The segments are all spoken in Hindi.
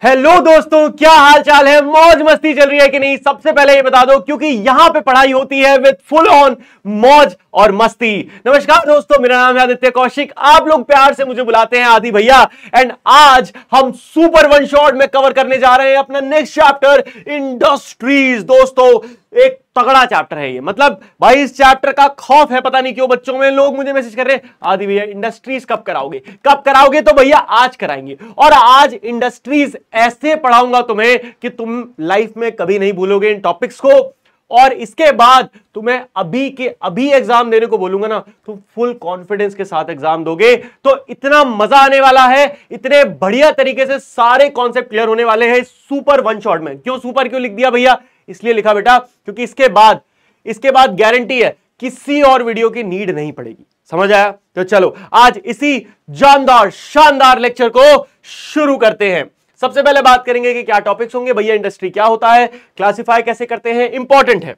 हेलो दोस्तों, क्या हाल चाल है? मौज मस्ती चल रही है कि नहीं? सबसे पहले ये बता दो, क्योंकि यहां पे पढ़ाई होती है विद फुल ऑन मौज और मस्ती। नमस्कार दोस्तों, मेरा नाम है आदित्य कौशिक। आप लोग प्यार से मुझे बुलाते हैं आदि भैया। एंड आज हम सुपर वन शॉट में कवर करने जा रहे हैं अपना नेक्स्ट चैप्टर, इंडस्ट्रीज। दोस्तों, एक तगड़ा चैप्टर है ये। मतलब भाई, इस चैप्टर का खौफ है, पता नहीं क्यों बच्चों में। लोग मुझे मैसेज कर रहे हैं, आदि भैया इंडस्ट्रीज कब कराओगे, कब कराओगे? तो भैया आज कराएंगे। और आज इंडस्ट्रीज ऐसे पढ़ाऊंगा तुम्हें कि तुम लाइफ में कभी नहीं भूलोगे इन टॉपिक्स को। और इसके बाद तुम्हें अभी के अभी एग्जाम देने को बोलूंगा ना, तुम फुल कॉन्फिडेंस के साथ एग्जाम दोगे। तो इतना मजा आने वाला है, इतने बढ़िया तरीके से सारे कॉन्सेप्ट क्लियर होने वाले हैं सुपर वन शॉट में। क्यों सुपर क्यों लिख दिया भैया? इसलिए लिखा बेटा क्योंकि इसके बाद गारंटी है किसी और वीडियो की नीड नहीं पड़ेगी। समझ आया? तो चलो आज इसी जानदार शानदार लेक्चर को शुरू करते हैं। सबसे पहले बात करेंगे कि क्या टॉपिक्स होंगे भैया, इंडस्ट्री क्या होता है, क्लासिफाई कैसे करते हैं, इंपॉर्टेंट है।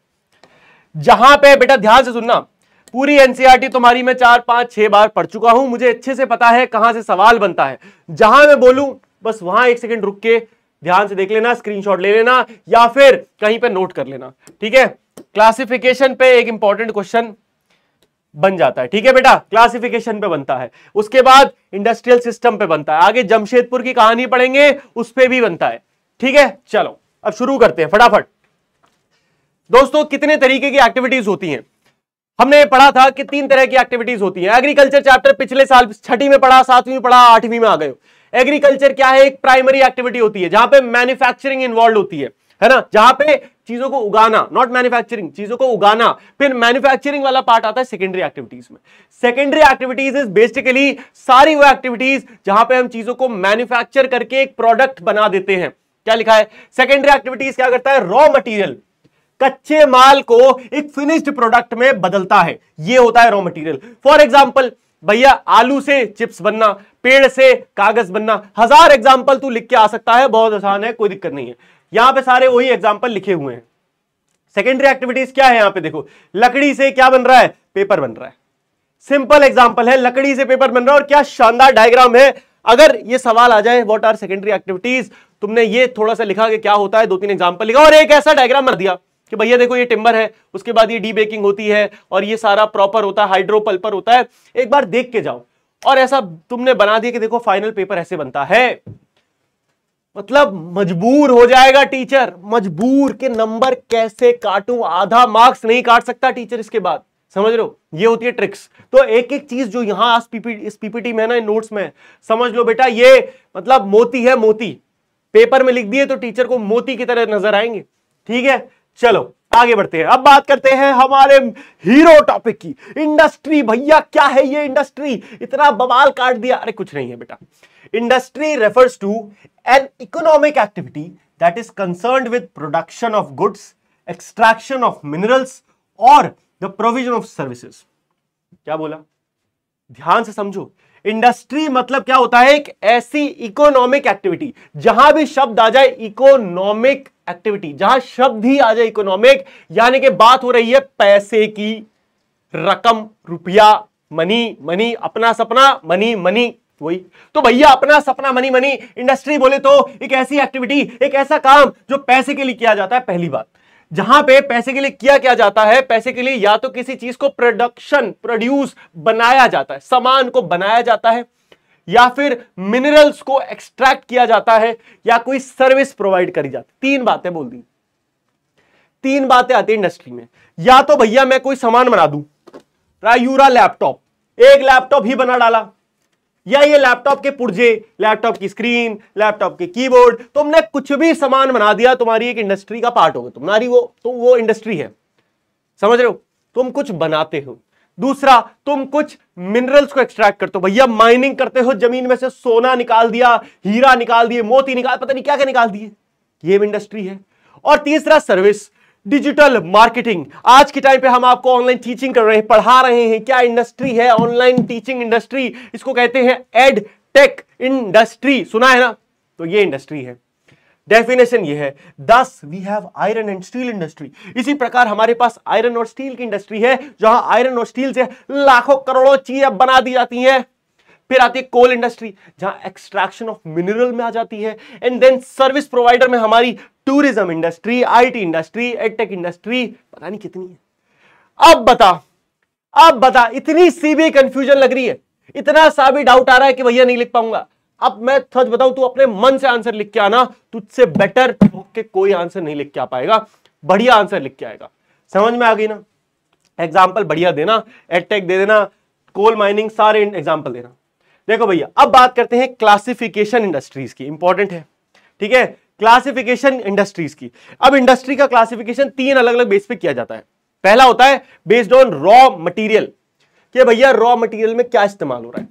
जहां पे बेटा ध्यान से सुनना, पूरी एनसीईआरटी तुम्हारी मैं 4, 5, 6 बार पढ़ चुका हूं। मुझे अच्छे से पता है कहां से सवाल बनता है। जहां मैं बोलूं बस वहां एक सेकंड रुक के ध्यान से देख लेना, स्क्रीनशॉट ले लेना या फिर कहीं पे नोट कर लेना, ठीक है? क्लासिफिकेशन पे एक इंपॉर्टेंट क्वेश्चन बन जाता है, ठीक है बेटा? क्लासिफिकेशन पे बनता है, उसके बाद इंडस्ट्रियल सिस्टम पे बनता है, आगे जमशेदपुर की कहानी पढ़ेंगे उस पे भी बनता है, ठीक है? चलो अब शुरू करते हैं फटाफट। दोस्तों, कितने तरीके की एक्टिविटीज होती हैं? हमने पढ़ा था कि 3 तरह की एक्टिविटीज होती हैं। एग्रीकल्चर चैप्टर पिछले साल 6वीं में पढ़ा, 7वीं में पढ़ा, 8वीं में आ गए। एग्रीकल्चर क्या है? एक प्राइमरी एक्टिविटी होती है जहां पे मैन्युफैक्चरिंग इन्वॉल्व होती है ना? जहां पे चीजों को उगाना, नॉट मैन्युफैक्चरिंग, चीजों को उगाना। फिर मैन्युफैक्चरिंग वाला पार्ट आता है सेकेंडरी एक्टिविटीज में। सेकेंडरी एक्टिविटीज इज बेसिकली सारी वो एक्टिविटीज जहां पे हम चीजों को मैन्युफैक्चर करके एक प्रोडक्ट बना देते हैं। क्या लिखा है? सेकेंडरी एक्टिविटीज क्या करता है? रॉ मटेरियल, कच्चे माल को एक फिनिश्ड प्रोडक्ट में बदलता है। ये होता है रॉ मटेरियल। फॉर एग्जांपल भैया, आलू से चिप्स बनना, पेड़ से कागज बनना, 1000 एग्जांपल तू लिख के आ सकता है, बहुत आसान है, कोई दिक्कत नहीं है। यहां पे सारे वही एग्जांपल लिखे हुए हैं। सेकेंडरी एक्टिविटीज क्या है? यहां पे देखो, लकड़ी से क्या बन रहा है? पेपर बन रहा है। सिंपल एग्जांपल है, लकड़ी से पेपर बन रहा है। और क्या शानदार डायग्राम है। अगर ये सवाल आ जाए व्हाट आर सेकेंडरी एक्टिविटीज, तुमने ये थोड़ा सा लिखा कि क्या होता है, 2-3 एग्जांपल लिखा और एक ऐसा डायग्राम बना दिया कि भैया देखो ये टिम्बर है, उसके बाद ये डीबेकिंग होती है और ये सारा प्रॉपर होता है, हाइड्रोपल्पर होता है। एक बार देख के जाओ और ऐसा तुमने बना दिया कि देखो फाइनल पेपर ऐसे बनता है। मतलब मजबूर हो जाएगा टीचर, मजबूर के नंबर कैसे काटूं, आधा मार्क्स नहीं काट सकता टीचर इसके बाद। समझ रहे हो? ये होती है ट्रिक्स। तो एक एक चीज जो यहां इस पीपीटी में ना, इन नोट्स में समझ लो बेटा, ये मतलब मोती है, मोती। पेपर में लिख दिए तो टीचर को मोती की तरह नजर आएंगे, ठीक है? चलो आगे बढ़ते हैं। अब बात करते हैं हमारे हीरो टॉपिक की, इंडस्ट्री। भैया क्या है ये इंडस्ट्री? इतना बवाल काट दिया। अरे कुछ नहीं है बेटा। Industry refers to an economic activity that is concerned with production of goods, extraction of minerals और द प्रोविजन ऑफ सर्विसेज। क्या बोला? ध्यान से समझो। इंडस्ट्री मतलब क्या होता है? एक ऐसी इकोनॉमिक एक्टिविटी, जहां भी शब्द आ जाए इकोनॉमिक एक्टिविटी, जहां शब्द ही आ जाए इकोनॉमिक, यानी कि बात हो रही है पैसे की, रकम, रुपया, मनी, मनी, अपना सपना, मनी, मनी, वही तो भैया अपना सपना, मनी, मनी। इंडस्ट्री बोले तो एक ऐसी एक्टिविटी, एक ऐसा काम जो पैसे के लिए किया जाता है। पहली बात, जहां पे पैसे के लिए किया क्या जाता है? पैसे के लिए या तो किसी चीज को प्रोड्यूस बनाया जाता है, सामान को बनाया जाता है, या फिर मिनरल्स को एक्सट्रैक्ट किया जाता है, या कोई सर्विस प्रोवाइड करी जाती है। 3 बातें बोल दी, 3 बातें आती है इंडस्ट्री में। या तो भैया मैं कोई सामान बना दूं, रायूरा लैपटॉप, एक लैपटॉप ही बना डाला, या ये लैपटॉप के पुर्जे, लैपटॉप की स्क्रीन, लैपटॉप के कीबोर्ड, तुमने कुछ भी सामान बना दिया, तुम्हारी एक इंडस्ट्री का पार्ट होगा, तुम्हारी वो इंडस्ट्री है। समझ रहे हो? तुम कुछ बनाते हो। दूसरा, तुम कुछ मिनरल्स को एक्सट्रैक्ट करते हो। भैया माइनिंग करते हो, जमीन में से सोना निकाल दिया, हीरा निकाल दिए, मोती निकाल, पता नहीं क्या क्या निकाल दिए, ये भी इंडस्ट्री है। और तीसरा, सर्विस, डिजिटल मार्केटिंग। आज के टाइम पे हम आपको ऑनलाइन टीचिंग कर रहे हैं, पढ़ा रहे हैं। क्या इंडस्ट्री है? Online teaching industry. इसको कहते हैं एड टेक इंडस्ट्री। सुना है ना? तो ये इंडस्ट्री है। डेफिनेशन ये है, thus we have iron and steel industry. इसी प्रकार हमारे पास आयरन और स्टील की इंडस्ट्री है, जहां आयरन और स्टील से लाखों करोड़ों चीजें बना दी जाती हैं। फिर आती है कोल इंडस्ट्री जहां एक्सट्रैक्शन ऑफ मिनरल में आ जाती है, एंड देन सर्विस प्रोवाइडर में हमारी tourism industry, IT industry, edtech industry, पता नहीं कितनी है। अब बता इतनी सी भी कंफ्यूजन लग रही है, इतना सा भी डाउट आ रहा है कि भैया नहीं लिख पाऊंगा। अब मैं सच बताऊं, तू अपने मन से आंसर लिख के आना, तुझसे बेटर के कोई आंसर नहीं लिख के आ पाएगा, बढ़िया आंसर लिख के आएगा। समझ में आ गई ना? एग्जाम्पल बढ़िया देना, एडटेक दे देना, कोल माइनिंग, सारे एग्जाम्पल देना। देखो भैया, अब बात करते हैं क्लासिफिकेशन इंडस्ट्रीज की, इंपॉर्टेंट है, ठीक है, क्लासिफिकेशन इंडस्ट्रीज की। अब इंडस्ट्री का क्लासिफिकेशन 3 अलग अलग बेस पे किया जाता है। पहला होता है बेस्ड ऑन रॉ मटेरियल, कि भैया रॉ मटेरियल में क्या इस्तेमाल हो रहा है।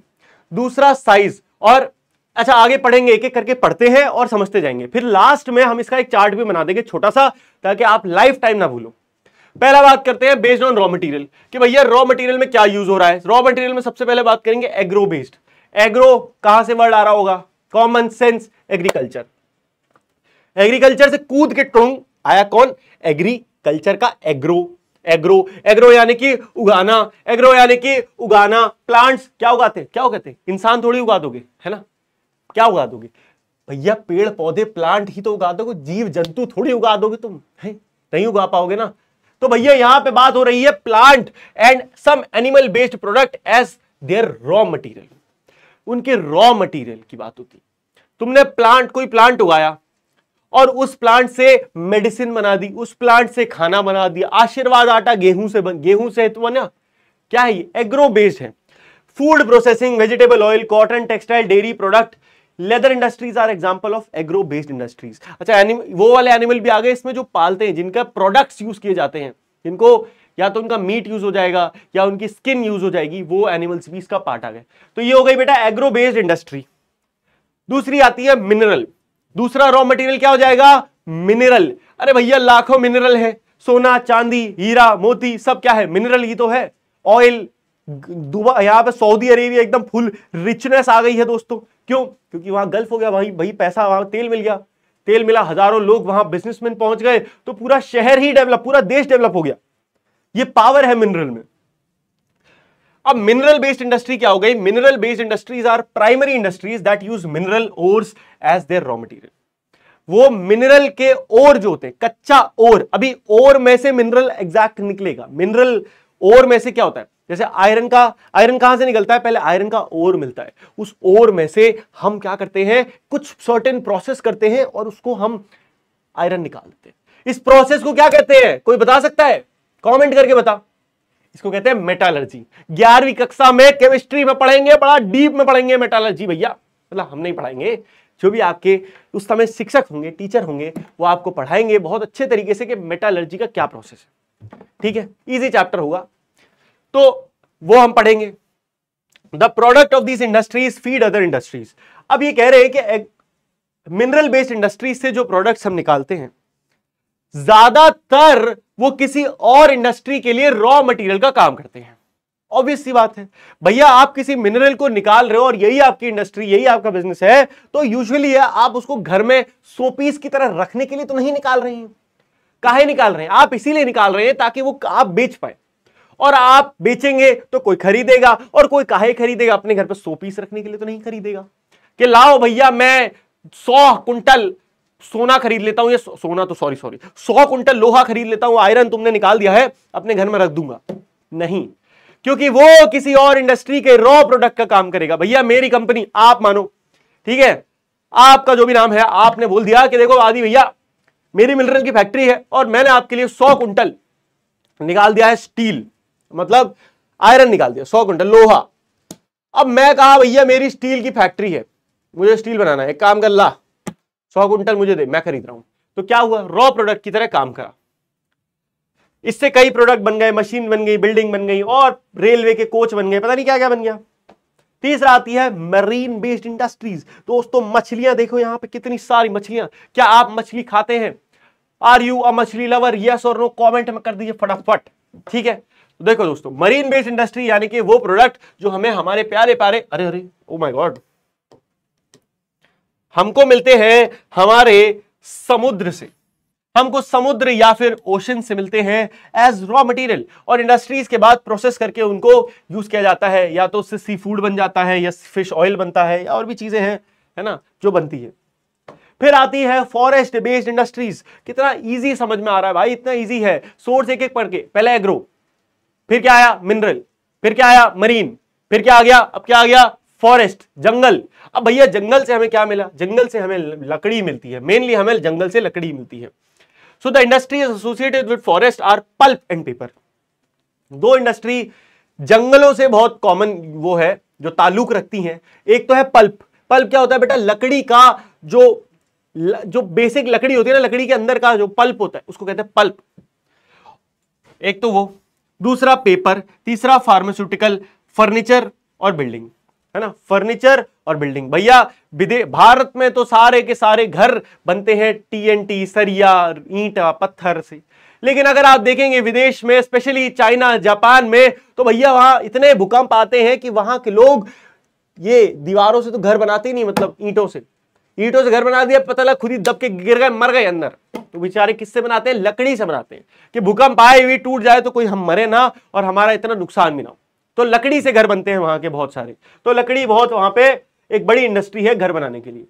दूसरा साइज, और अच्छा आगे पढ़ेंगे, एक एक करके पढ़ते हैं और समझते जाएंगे। फिर लास्ट में हम इसका एक चार्ट भी बना देंगे छोटा सा, ताकि आप लाइफ टाइम ना भूलो। पहला बात करते हैं बेस्ड ऑन रॉ मटेरियल, कि भैया रॉ मटेरियल में क्या यूज हो रहा है। रॉ मटेरियल में सबसे पहले बात करेंगे एग्रो बेस्ड। एग्रो कहां से वर्ड आ रहा होगा? Common sense, agriculture. एग्रीकल्चर से कूद के टोंग आया कौन? एग्रीकल्चर का एग्रो। एग्रो यानी कि उगाना, एग्रो यानी कि उगाना। प्लांट्स क्या उगाते हैं? क्या उगाते हैं? इंसान थोड़ी उगा दोगे, है ना? क्या उगा दोगे भैया? पेड़ पौधे प्लांट ही तो उगा दोगे, जीव जंतु थोड़ी उगा दोगे तुम, है नहीं उगा पाओगे ना। तो भैया यहां पे बात हो रही है plant and some animal based product as their raw material. उनके रॉ मटेरियल की बात होती। तुमने कोई प्लांट उगाया और उस प्लांट से मेडिसिन बना दी, उस प्लांट से खाना बना दिया। आशीर्वाद आटा गेहूं से तो बना, क्या है ये? एग्रो बेस्ड है। Food processing, vegetable oil, cotton, textile, dairy product, leather industries are example of agro based industries. अच्छा, वो वाले एनिमल भी आ गए इसमें जो पालते हैं, जिनका प्रोडक्ट्स यूज किए जाते हैं, जिनको या तो उनका मीट यूज हो जाएगा या उनकी स्किन यूज हो जाएगी, वो एनिमल्स भी इसका पार्ट आ गए। तो ये हो गई बेटा एग्रो बेस्ड इंडस्ट्री। दूसरी आती है मिनरल। दूसरा रॉ मटेरियल क्या हो जाएगा? मिनरल। अरे भैया लाखों मिनरल है, सोना, चांदी, हीरा, मोती, सब क्या है? मिनरल ही तो है। ऑयल, दुबई, यहां पे सऊदी अरेबिया एकदम फुल रिचनेस आ गई है दोस्तों। क्यों? क्योंकि वहां गल्फ हो गया, वही पैसा, वहां तेल मिल गया, तेल मिला, हजारों लोग वहां बिजनेसमैन पहुंच गए, तो पूरा शहर ही डेवलप, पूरा देश डेवलप हो गया। ये पावर है मिनरल में। अब मिनरल बेस्ड इंडस्ट्री क्या हो गई? Mineral based industries are primary industries that use mineral ores as their raw material. वो मिनरल के ओर जो होते हैं, कच्चा ओर, अभी ओर में से मिनरल एग्जैक्ट निकलेगा। मिनरल ओर में से क्या होता है? जैसे आयरन कहां से निकलता है? पहले आयरन का ओर मिलता है, उस ओर में से हम क्या करते हैं? कुछ सर्टेन प्रोसेस करते हैं और उसको हम आयरन निकाल देते हैं। इस प्रोसेस को क्या कहते हैं? कोई बता सकता है? कमेंट करके बता। इसको कहते हैं मेटालर्जी। 11वीं कक्षा में केमिस्ट्री में पढ़ेंगे, बड़ा डीप में पढ़ेंगे मेटालर्जी भैया। मतलब हम नहीं पढ़ाएंगे, जो भी आपके उस समय शिक्षक होंगे, टीचर होंगे, वो आपको पढ़ाएंगे बहुत अच्छे तरीके से कि मेटालर्जी का क्या प्रोसेस है। ठीक है, इजी चैप्टर होगा, तो वो हम पढ़ेंगे। The product of this industries feed other industries. अब ये कह रहे हैं कि मिनरल बेस्ड इंडस्ट्रीज से जो प्रोडक्ट्स हम निकालते हैं, ज्यादातर वो किसी और इंडस्ट्री के लिए रॉ मटेरियल का काम करते हैं। ऑब्वियस सी बात है भैया, आप किसी मिनरल को निकाल रहे हो और यही आपकी इंडस्ट्री, यही आपका बिजनेस है, तो यूजुअली आप उसको घर में शोपीस की तरह रखने के लिए तो नहीं निकाल रहे हैं। काहे निकाल रहे हैं? आप इसीलिए निकाल रहे हैं ताकि वो आप बेच पाए, और आप बेचेंगे तो कोई खरीदेगा, और कोई काहे खरीदेगा? अपने घर पर शोपीस रखने के लिए तो नहीं खरीदेगा कि लाओ भैया मैं 100 कुंटल सोना खरीद लेता हूं, ये सोना तो सॉरी 100 कुंटल लोहा खरीद लेता हूं, आयरन तुमने निकाल दिया है, अपने घर में रख दूंगा। नहीं, क्योंकि वो किसी और इंडस्ट्री के रॉ प्रोडक्ट का काम करेगा। भैया मेरी कंपनी, आप मानो, ठीक है, आपका जो भी नाम है, आपने बोल दिया कि देखो आदि भैया मेरी मिनरल की फैक्ट्री है और मैंने आपके लिए 100 कुंटल निकाल दिया है स्टील, मतलब आयरन निकाल दिया, 100 कुंटल लोहा। अब मैं कहा भैया मेरी स्टील की फैक्ट्री है, मुझे स्टील बनाना है, एक काम कर ला 100 कुंटल मुझे दे, मैं खरीद रहा हूं। तो क्या हुआ? रॉ प्रोडक्ट की तरह काम करा। इससे कई प्रोडक्ट बन गए, मशीन बन गई, बिल्डिंग बन गई, और रेलवे के कोच बन गए, पता नहीं क्या क्या बन गया। तीसरा आती है मरीन बेस्ड इंडस्ट्रीज। दोस्तों मछलियां देखो, यहां पे कितनी सारी मछलियां। क्या आप मछली खाते हैं? आर यू अ मछली लवर? यस और नो कमेंट में कर दीजिए फटाफट। ठीक है, तो देखो दोस्तों, मरीन बेस्ड इंडस्ट्री यानी कि वो प्रोडक्ट जो हमें हमारे प्यारे प्यारे, अरे ओ माय गॉड, हमको मिलते हैं हमारे समुद्र से। हमको समुद्र या फिर ओशन से मिलते हैं एज रॉ मटेरियल, और इंडस्ट्रीज के बाद प्रोसेस करके उनको यूज किया जाता है, या तो उससे सी फूड बन जाता है, या फिश ऑयल बनता है, या और भी चीजें हैं, है ना, जो बनती है। फिर आती है फॉरेस्ट बेस्ड इंडस्ट्रीज। कितना इजी समझ में आ रहा है भाई, इतना इजी है, सोर्स एक एक पढ़ के। पहले एग्रो, फिर क्या आया मिनरल, फिर क्या आया मरीन, फिर क्या आ गया, अब क्या आ गया फॉरेस्ट, जंगल। अब भैया जंगल से हमें क्या मिला, जंगल से हमें लकड़ी मिलती है, मेनली हमें जंगल से लकड़ी मिलती है। So the industries associated with forest are pulp and paper. दो इंडस्ट्री जंगलों से बहुत कॉमन वो है, जो ताल्लुक रखती हैं। एक तो है पल्प। पल्प क्या होता है बेटा, लकड़ी का जो बेसिक लकड़ी होती है ना, लकड़ी के अंदर का जो पल्प होता है उसको कहते हैं पल्प। एक तो वो, दूसरा पेपर, तीसरा फार्मास्यूटिकल, फर्नीचर और बिल्डिंग, है ना, फर्नीचर और बिल्डिंग। भैया भारत में तो सारे के सारे घर बनते हैं टीएनटी, सरिया, ईंटा, पत्थर से। लेकिन अगर आप देखेंगे विदेश में, स्पेशली चाइना, जापान में, तो भैया वहां इतने भूकंप आते हैं कि वहां के लोग ये दीवारों से तो घर बनाते ही नहीं, मतलब ईंटों से घर बना दिया, पता लगा खुद ही दब के गिर गए, मर गए अंदर। तो बेचारे किससे बनाते हैं, लकड़ी से बनाते हैं, कि भूकंप आए हुए टूट जाए तो कोई हम मरे ना और हमारा इतना नुकसान भी ना हो। तो लकड़ी से घर बनते हैं वहां के बहुत सारे। तो लकड़ी बहुत वहां पे एक बड़ी इंडस्ट्री है घर बनाने के लिए।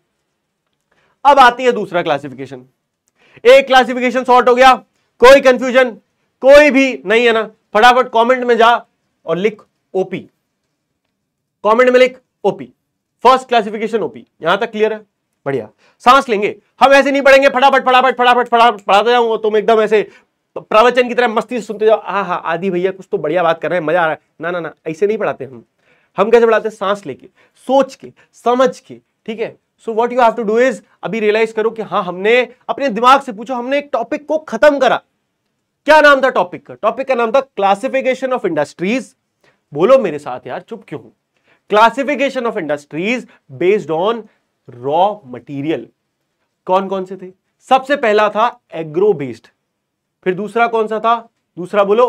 अब आती है दूसरा क्लासिफिकेशन। एक क्लासिफिकेशन सॉर्ट हो गया, कोई कंफ्यूजन कोई भी नहीं है ना, फटाफट कमेंट में जा और लिख ओपी, कमेंट में लिख ओपी, फर्स्ट क्लासिफिकेशन ओपी। यहां तक क्लियर है, बढ़िया। सांस लेंगे, हम ऐसे नहीं पढ़ेंगे फटाफट फटाफट फटाफट फटाफट पढ़ाते जाऊंगा, तुम एकदम ऐसे प्रवचन की तरह मस्ती से सुनते जाओ, हाँ आदि भैया कुछ तो बढ़िया बात कर रहे हैं, मजा आ रहा है। ना ना ना, ऐसे नहीं पढ़ाते हम कैसे पढ़ाते हैं, सांस लेके, सोच के, समझ के, ठीक है। So what you have to do is, अभी रियलाइज करो कि हाँ हमने अपने दिमाग से पूछो, हमने एक टॉपिक को खत्म करा। क्या नाम था टॉपिक का? टॉपिक का नाम था क्लासिफिकेशन ऑफ इंडस्ट्रीज। बोलो मेरे साथ यार, चुप क्यों? Classification of industries based on raw material. कौन कौन से थे? सबसे पहला था एग्रो बेस्ड, फिर दूसरा कौन सा था? दूसरा बोलो,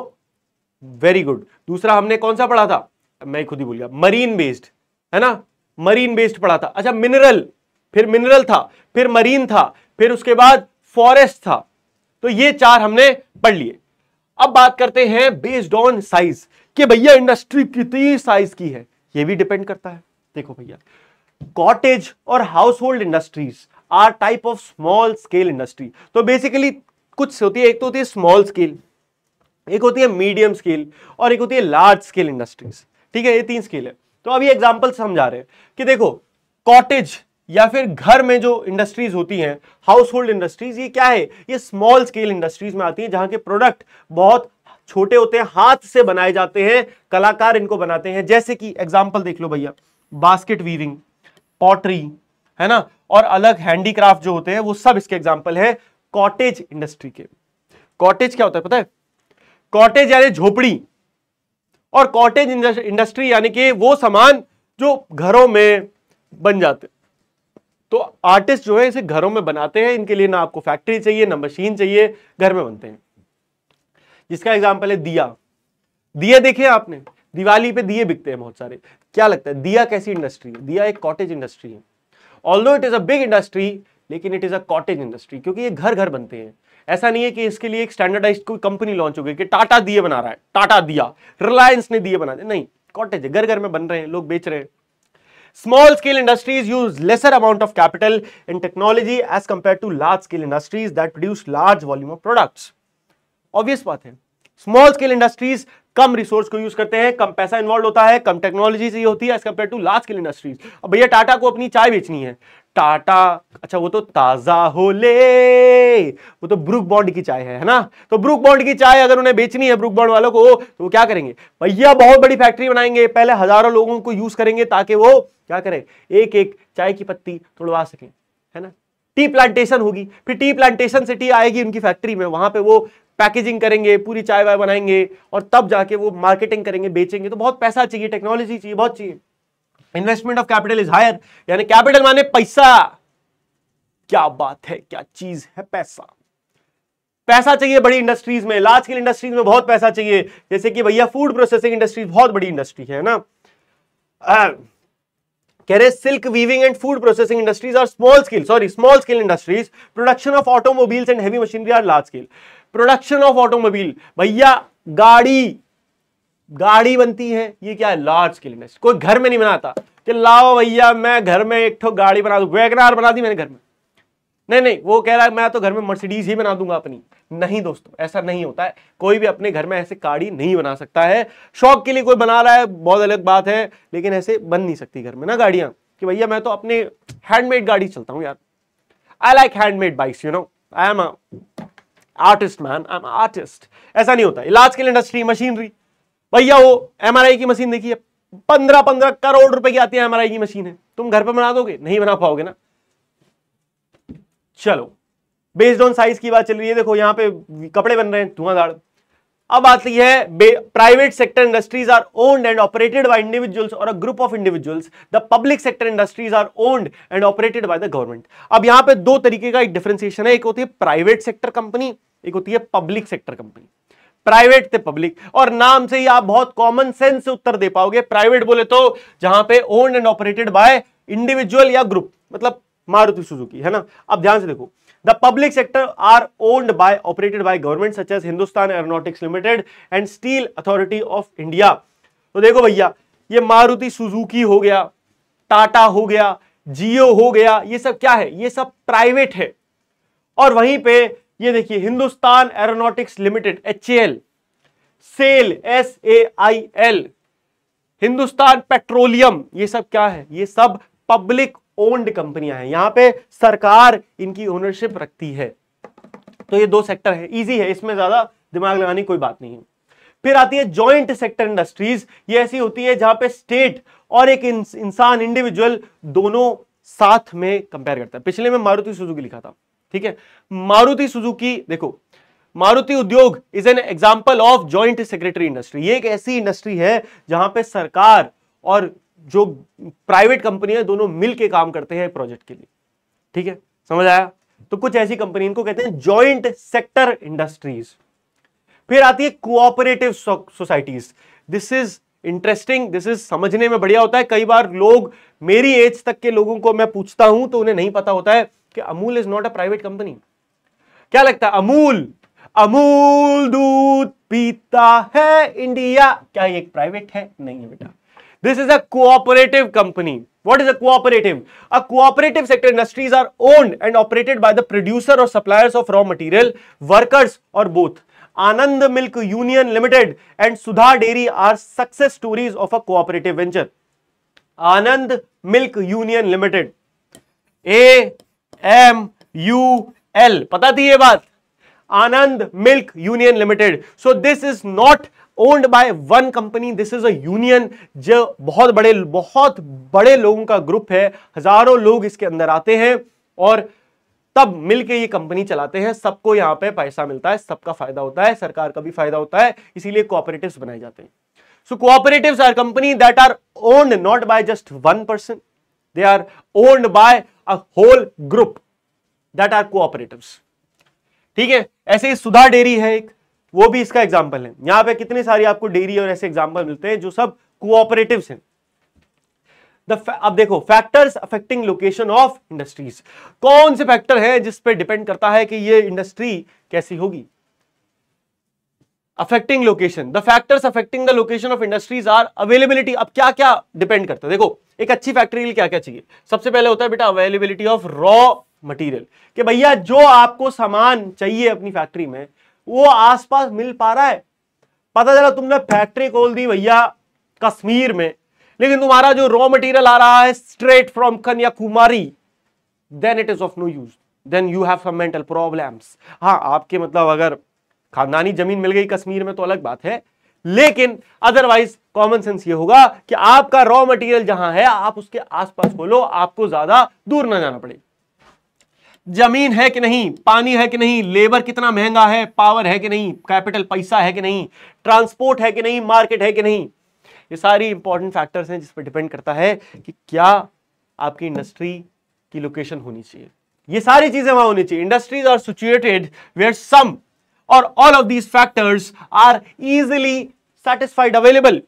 वेरी गुड, दूसरा हमने कौन सा पढ़ा था, मैं खुद ही भूल गया, मरीन बेस्ड, है ना, मरीन बेस्ड पढ़ा था। अच्छा मिनरल, फिर मिनरल था, फिर मरीन था, फिर उसके बाद फॉरेस्ट था। तो ये चार हमने पढ़ लिए। अब बात करते हैं बेस्ड ऑन साइज, कि भैया इंडस्ट्री कितनी साइज की है, ये भी डिपेंड करता है। देखो भैया, कॉटेज और household industries are type of small scale industry. तो बेसिकली कुछ होती है, एक तो होती है स्मॉल स्केल, एक होती है मीडियम स्केल, और एक होती है लार्ज स्केल इंडस्ट्रीज। ठीक है, ये तीन स्केल है। तो अभी एग्जांपल समझा रहे हैं कि देखो, कॉटेज या फिर घर में जो इंडस्ट्रीज होती हैं, हाउस होल्ड इंडस्ट्रीज, ये क्या है? ये स्मॉल स्केल इंडस्ट्रीज में आती हैं, जहां के प्रोडक्ट बहुत छोटे होते हैं, हाथ से बनाए जाते हैं, कलाकार इनको बनाते हैं। जैसे कि एग्जांपल देख लो भैया, बास्केट वीविंग, पॉटरी, है ना, और अलग हैंडीक्राफ्ट जो होते हैं, वो सब इसके एग्जांपल है कॉटेज इंडस्ट्री के। कॉटेज क्या होता है पता है? कॉटेज यानी झोपड़ी, और कॉटेज इंडस्ट्री यानी कि वो सामान जो घरों में बन जाते। तो आर्टिस्ट जो है इसे घरों में बनाते हैं, इनके लिए ना आपको फैक्ट्री चाहिए ना मशीन चाहिए, घर में बनते हैं। जिसका एग्जांपल है दिया। दिया देखे आपने, दिवाली पे दिए बिकते हैं बहुत सारे। क्या लगता है दिया कैसी इंडस्ट्री है? दिया एक कॉटेज इंडस्ट्री है। Although it is a big industry, लेकिन it is a cottage industry, क्योंकि ये घर घर बनते हैं। ऐसा नहीं है कि इसके लिए एक स्टैंडर्डाइज्ड कोई कंपनी लॉन्च हो गई कि टाटा दिए बना रहा है, टाटा दिया, रिलायंस ने दिए बना दिए, नहीं, कॉटेज है, घर घर में बन रहे हैं, लोग बेच रहे हैं। Small scale industries use lesser amount of capital and technology as compared to large scale industries that produce large volume of products. Obvious बात है, स्मॉल स्केल इंडस्ट्रीज कम रिसोर्स को यूज करते हैं, कम पैसा इन्वॉल्व होता है, कम टेक्नोलॉजी चाहिए होती है as compare to large scale industries. अब भैया टाटा को अपनी चाय बेचनी है, टाटा, अच्छा वो तो ताजा हो ले, वो तो ब्रूक बॉन्ड की चाय है ना, तो ब्रूक बॉन्ड की चाय अगर उन्हें बेचनी है ब्रूक बॉन्ड वालों को, तो वो क्या करेंगे भैया? बहुत बड़ी फैक्ट्री बनाएंगे, पहले हजारों लोगों को यूज करेंगे ताकि वो क्या करें, एक एक चाय की पत्ती तोड़वा सकें, है ना। टी प्लांटेशन होगी, फिर टी प्लांटेशन से टी आएगी उनकी फैक्ट्री में, वहां पे वो पैकेजिंग करेंगे, पूरी चाय वाय बनाएंगे, और तब जाके वो मार्केटिंग करेंगे, बेचेंगे। तो बहुत पैसा चाहिए, टेक्नोलॉजी चाहिए, बहुत चाहिए। Investment of capital is higher, यानी कैपिटल माने पैसा। क्या बात है, क्या चीज है पैसा? पैसा चाहिए बड़ी इंडस्ट्रीज में, लार्ज स्केल इंडस्ट्रीज में बहुत पैसा चाहिए। जैसे कि भैया फूड प्रोसेसिंग इंडस्ट्रीज बहुत बड़ी इंडस्ट्री है ना, कह रहे silk weaving and food processing industries are small scale industries, production of automobiles and heavy machinery are large scale. Production of automobile, भैया गाड़ी बनती है, ये क्या है, लार्ज स्केल इंडस्ट्री। कोई घर में नहीं बनाता कि लाओ भैया मैं घर में एक ठो गाड़ी बना दूं, वैगनआर बना दी मैंने घर में, नहीं, वो कह रहा है मैं तो घर में मर्सिडीज ही बना दूंगा अपनी। नहीं दोस्तों, ऐसा नहीं होता है। कोई भी अपने घर में ऐसे गाड़ी नहीं बना सकता है। शौक के लिए कोई बना रहा है बहुत अलग बात है, लेकिन ऐसे बन नहीं सकती घर में ना गाड़ियां कि भैया मैं तो अपने हैंडमेड गाड़ी चलता हूं यार। I like handmade bikes, you know, I am artist man, I am artist. ऐसा नहीं होता। लार्ज स्केल इंडस्ट्री, मशीनरी, भैया वो एमआरआई की मशीन देखिए, 15 करोड़ रुपए की आती है एमआरआई की मशीन है। तुम घर पे बना दोगे? नहीं बना पाओगे ना। चलो, बेस्ड ऑन साइज की बात चल रही है। देखो यहां पे कपड़े बन रहे हैं, धुआंधार। अब आती है private sector industries are owned and operated by individuals और a group of individuals. The public sector industries are owned and operated by the government. अब यहां पे दो तरीके का एक डिफरेंशिएशन है, एक होती है प्राइवेट सेक्टर कंपनी, एक होती है पब्लिक सेक्टर कंपनी। प्राइवेट से पब्लिक, और नाम से ही आप बहुत कॉमन सेंस से उत्तर दे पाओगे। प्राइवेट बोले तो जहां पे owned and operated by individual या ग्रुप, मतलब मारुति सुजुकी, है ना। अब ध्यान से देखो, the public sector are owned by operated by government such as Hindustan Aeronautics Limited and Steel Authority of India. तो देखो भैया, ये मारुति सुजुकी हो गया, टाटा हो गया, जियो हो गया, ये सब क्या है, ये सब प्राइवेट है। और वहीं पे ये देखिए Hindustan Aeronautics Limited, HAL, SAIL, SAIL, Hindustan Petroleum, ये सब क्या है, ये सब पब्लिक ओन्ड कंपनियां हैं। यहां पे सरकार इनकी ओनरशिप रखती है। तो ये दो सेक्टर है, इजी है, इसमें ज्यादा दिमाग लगाने की कोई बात नहीं है। फिर आती है जॉइंट सेक्टर इंडस्ट्रीज। ये ऐसी होती है जहां पे स्टेट और एक इंसान, इंडिविजुअल, दोनों साथ में कंपेयर करता है। पिछले में मारुति सुजुकी लिखा था, ठीक है। मारुति सुजुकी, देखो मारुति उद्योग is an example of joint secretary industry. ये एक ऐसी इंडस्ट्री है जहां पे सरकार और जो प्राइवेट कंपनी है दोनों मिलके काम करते हैं प्रोजेक्ट के लिए, ठीक है, समझ आया। तो कुछ ऐसी कंपनी, इनको कहते हैं जॉइंट सेक्टर इंडस्ट्रीज। फिर आती है cooperative societies. This is interesting, this is समझने में बढ़िया होता है। कई बार लोग, मेरी एज तक के लोगों को मैं पूछता हूं तो उन्हें नहीं पता होता है कि Amul is not a private company. क्या लगता है, अमूल दूध पीता है इंडिया, क्या ये एक प्राइवेट है? नहीं है बेटा। This is a cooperative company. What is a cooperative? A cooperative sector industries are owned and operated by the producer or suppliers of raw material, workers or both. Anand Milk Union Limited and Sudha Dairy are success stories of a cooperative venture. Anand Milk Union Limited, AMUL, पता थी ये बात? Anand Milk Union Limited. So this is not owned by one company, this is a union, जो बहुत बड़े लोगों का ग्रुप है। हजारों लोग इसके अंदर आते हैं और तब मिलके ये कंपनी चलाते हैं। सबको यहाँ पे पैसा मिलता है, सबका फायदा होता है, सरकार का भी फायदा होता है, इसीलिए कोऑपरेटिव्स बनाए जाते हैं। So cooperatives are company that are owned not by just one person, they are owned by a whole group, that are cooperatives, ठीक है। ऐसे ही सुधा डेयरी है एक, वो भी इसका एग्जाम्पल है। यहां पे कितनी सारी आपको डेयरी और ऐसे एग्जाम्पल मिलते हैं जो सब कोऑपरेटिव्स हैं। अब देखो, factors affecting location of industries. कौन से फैक्टर है जिस पे डिपेंड करता है कि ये इंडस्ट्री कैसी होगी? Affecting location, the factors affecting the location of industries are availability. अब क्या क्या डिपेंड करता है? देखो, एक अच्छी फैक्ट्री के लिए क्या क्या चाहिए? सबसे पहले होता है बेटा अवेलेबिलिटी ऑफ रॉ मटेरियल, कि भैया जो आपको सामान चाहिए अपनी फैक्ट्री में वो आसपास मिल पा रहा है। पता चला तुमने फैक्ट्री खोल दी भैया कश्मीर में, लेकिन तुम्हारा जो रॉ मटेरियल आ रहा है straight from Kanyakumari, then it is of no use, then you have some mental problems. हाँ, आपके मतलब अगर खानदानी जमीन मिल गई कश्मीर में तो अलग बात है, लेकिन अदरवाइज कॉमन सेंस ये होगा कि आपका रॉ मटेरियल जहां है आप उसके आसपास खोलो, आपको ज्यादा दूर ना जाना पड़े। जमीन है कि नहीं, पानी है कि नहीं, लेबर कितना महंगा है, पावर है कि नहीं, कैपिटल पैसा है कि नहीं, ट्रांसपोर्ट है कि नहीं, मार्केट है कि नहीं, ये सारी इंपॉर्टेंट फैक्टर्स हैं जिस पर डिपेंड करता है कि क्या आपकी इंडस्ट्री की लोकेशन होनी चाहिए। ये सारी चीजें वहां होनी चाहिए। Industries are situated where some और all of these factors are easily satisfied available.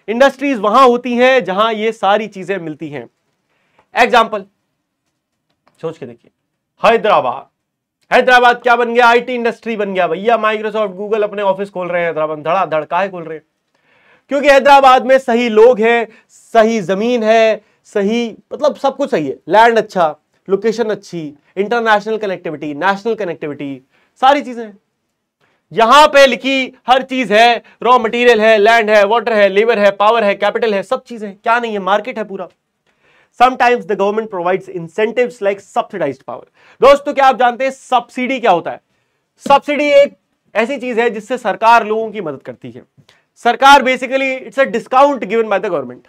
Industries वहां होती हैं जहां ये सारी चीजें मिलती हैं। एग्जाम्पल सोच के देखिए, हैदराबाद क्या बन गया? आईटी इंडस्ट्री बन गया भैया। माइक्रोसॉफ्ट, गूगल अपने ऑफिस खोल रहे हैं हैदराबाद, धड़ाधड़। काहे खोल रहे हैं? क्योंकि हैदराबाद में सही लोग हैं, सही जमीन है, सही मतलब सब कुछ सही है, लैंड अच्छा, लोकेशन अच्छी, इंटरनेशनल कनेक्टिविटी, नेशनल कनेक्टिविटी, सारी चीजें हैं। यहां पे लिखी हर चीज है, रॉ मटेरियल है, लैंड है, वाटर है, लेबर है, पावर है, कैपिटल है, सब चीजें। क्या नहीं है? मार्केट है पूरा। Sometimes the government provides incentives like subsidized power. दोस्तों क्या आप जानते हैं सब्सिडी क्या होता है? सब्सिडी एक ऐसी चीज है जिससे सरकार लोगों की मदद करती है। सरकार basically it's a discount given by the government.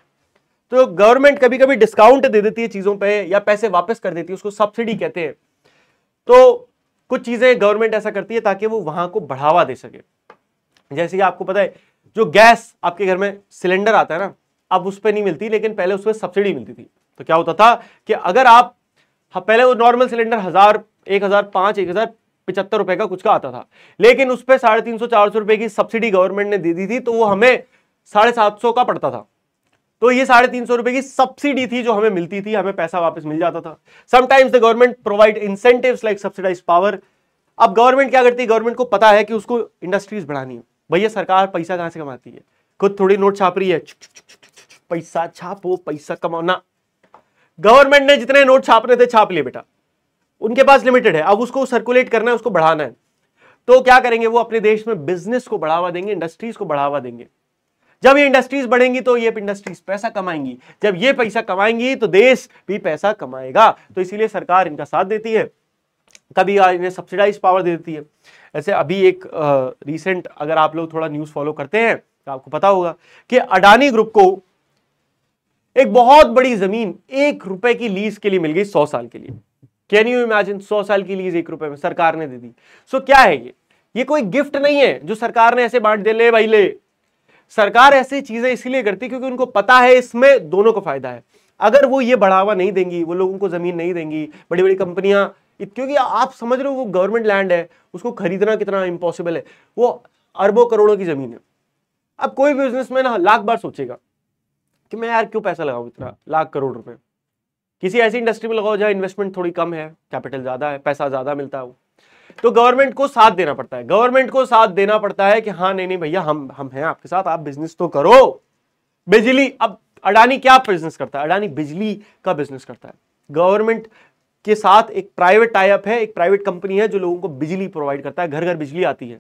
तो गवर्नमेंट कभी कभी डिस्काउंट दे देती है चीजों पे या पैसे वापस कर देती है, उसको सब्सिडी कहते हैं। तो कुछ चीजें गवर्नमेंट ऐसा करती है ताकि वो वहां को बढ़ावा दे सके। जैसे कि आपको पता है जो गैस आपके घर में सिलेंडर आता है ना, अब उस पर नहीं मिलती, लेकिन पहले उसमें सब्सिडी मिलती थी। तो क्या होता था कि अगर आप पहले वो नॉर्मल सिलेंडर 1000, 1005, 1075 रुपए का कुछ का आता था, लेकिन उस पर 350, 400 रुपए की सब्सिडी गवर्नमेंट ने दे दी थी, तो वो हमें 750 का पड़ता था। तो ये 350 रुपए की सब्सिडी थी जो हमें मिलती थी, हमें पैसा वापस मिल जाता था। Sometimes the government provide incentives like subsidised power. अब गवर्नमेंट क्या करती है? गवर्नमेंट को पता है कि उसको इंडस्ट्रीज बढ़ानी है। भैया सरकार पैसा कहां से कमाती है? खुद थोड़ी नोट छाप रही है, पैसा छापो, पैसा कमाना। गवर्नमेंट ने जितने नोट छापने थे छाप लिए बेटा, उनके पास लिमिटेड है, अब उसको सर्कुलेट करना है, उसको बढ़ाना है। तो क्या करेंगे? वो अपने देश में बिजनेस को बढ़ावा देंगे, इंडस्ट्रीज को बढ़ावा देंगे। जब ये इंडस्ट्रीज बढ़ेंगी तो ये इंडस्ट्रीज पैसा कमाएंगी, जब ये पैसा कमाएंगी तो देश भी पैसा कमाएगा। तो इसीलिए सरकार इनका साथ देती है, कभी इन्हें सब्सिडाइज पावर दे देती है। ऐसे अभी एक रिसेंट, अगर आप लोग थोड़ा न्यूज फॉलो करते हैं तो आपको पता होगा कि अडानी ग्रुप को एक बहुत बड़ी जमीन 1 रुपए की लीज के लिए मिल गई 100 साल के लिए। Can you imagine? 100 साल की लीज 1 रुपए में सरकार ने दे दी। सो क्या है ये कोई गिफ्ट नहीं है जो सरकार ने ऐसे बांट दे, ले भाई ले। सरकार ऐसी चीजें इसलिए करती क्योंकि उनको पता है इसमें दोनों को फायदा है। अगर वो ये बढ़ावा नहीं देंगी, वो लोगों को जमीन नहीं देंगी, बड़ी बड़ी कंपनियां, क्योंकि आप समझ रहे हो वो गवर्नमेंट लैंड है, उसको खरीदना कितना इंपॉसिबल है, वो अरबों करोड़ों की जमीन है। अब कोई भी बिजनेसमैन लाख बार सोचेगा कि मैं यार क्यों पैसा लगाऊं इतना लाख करोड़ रुपए, किसी ऐसी इंडस्ट्री में लगाओ जहां इन्वेस्टमेंट थोड़ी कम है, कैपिटल ज्यादा है, पैसा ज्यादा मिलता है। तो गवर्नमेंट को साथ देना पड़ता है, गवर्नमेंट को साथ देना पड़ता है कि हाँ नहीं भैया हम हैं आपके साथ, आप बिजनेस तो करो। बिजली, अब अडानी क्या बिजनेस करता है? अडानी बिजली का बिजनेस करता है। गवर्नमेंट के साथ एक प्राइवेट टाई अप है, एक प्राइवेट कंपनी है जो लोगों को बिजली प्रोवाइड करता है, घर घर बिजली आती है।